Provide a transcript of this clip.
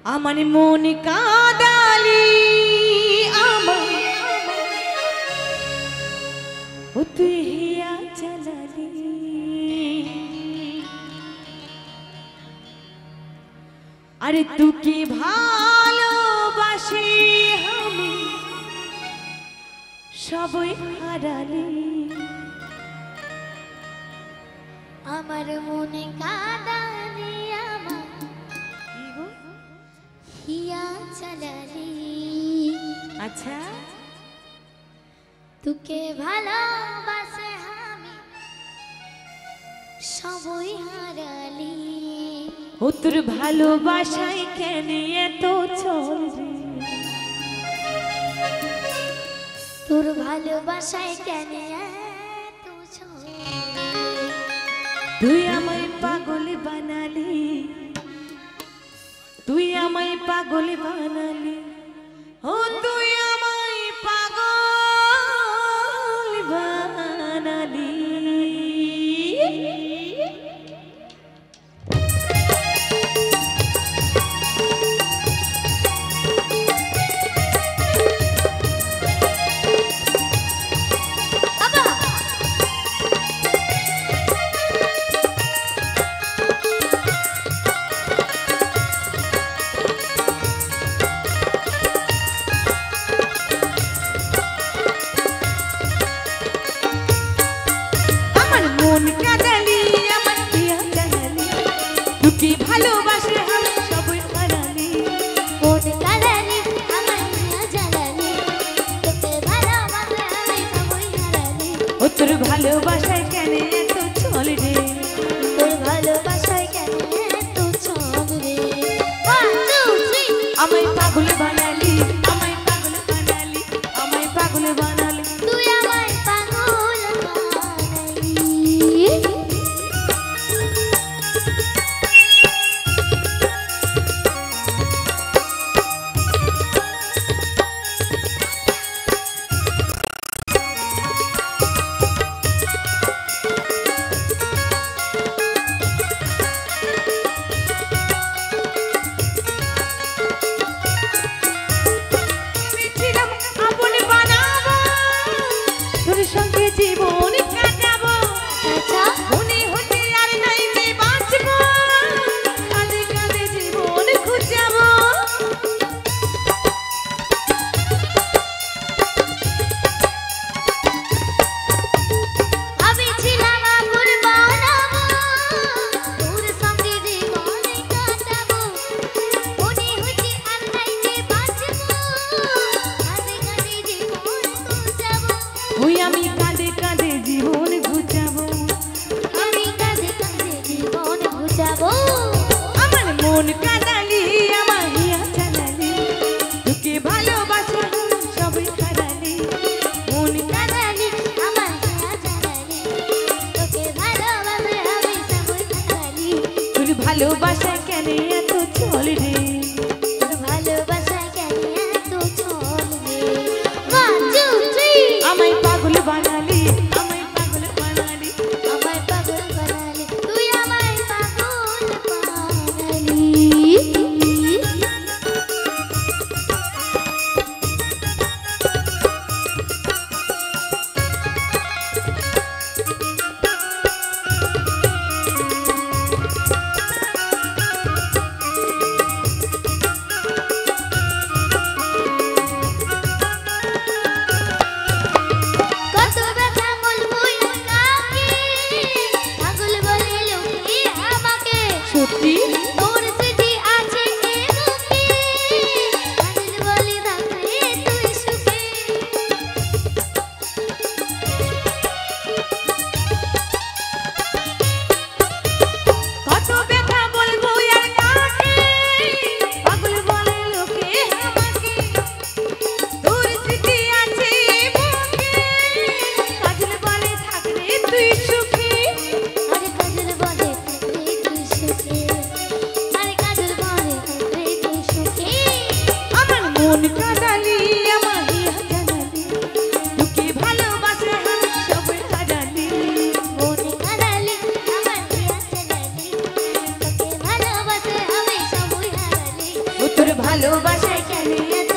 আমার মন কাদালি আমার ও তুই হিয়া চালালি আরে তুই কি ভালোবাসি আমি সবই হারালি আমার মনে কাদালি আমার হিয়া চালালি আচ্ছা তোকে ভালোবাসে আমি সবই হারালি ও তোর ভালোবাসায় কেন এত চল রে তোর ভালোবাসায় কেন এত চল তুই আমায় পাগল বানালি তুই আমায় পাগল বানালি ও তুই আমায় পাগল বানালি তুই ভালোবাসে আমি সবই হারালি মন কাদালি আমার হিয়া চালালি তোকে ভালোবাসে আমি সবই হারালি ও তোর ভালোবাসায় কেন এত চল রে তোর ভালোবাসায় কেন এত চল রে 1 2 3 আমায় পাগল বানালি আমায় পাগল বানালি আমায় পাগল বানালি তুই আমায় পাগল বানালি সঙ্গে জীবন কাটাবো আচ্ছা মনে হতে আর নাই যে বাঁচবো কাঁদে কাঁদে জীবন খুঁজাবো আমি ছিলাম আগুন বানাবো তোর সঙ্গে জীবন কাটাবো মনে হতে আর নাই যে বাঁচবো কাঁদে কাঁদে জীবন খুঁজাবো ওই আমি কাঁদে কাঁদে জীবন ঘুচাবো আমি কাঁদে কাঁদে জীবন বুঝাবো আমার মন কাঁদালি আমার হিয়া চালালি তোকে ভালোবাসা সবই হারালি মন কাদালি আমার হিয়া চালালি তোকে ভালোবাসে আমি সবই হারালি তোর ভালোবাসা কেন এত চল রে তোর ভালোবাসায় কেন এত চল রে 1 2 3 আমায় পাগল বানালি আমায় পাগল বানালি আমায় পাগল বানালি তুই আমায় পাগল বানালি কত ব্যথা বলবো কাকে পাগল বলে লোকে আমাকে সত্যি তোর স্মৃতি আছে এ বুকে পাগল বলে রাখে তুই সুখে কত ব্যথা বলবো আর কাকে পাগল বলে লোকে আমাকে তোর স্মৃতি আছে বুকে কাজল বলে থাকলে তুই সুখী আরে কাজল বলে থাকলে তুই সুখে আরে কাজল বলে থাকলে তুই সুখে আমার মন কাঁদালি আমার হিয়া জানালি তোকে ভালোবাসে আমি সবই হারালি মন কাদালি আমার হিয়া ভালোবাসায় কেন এত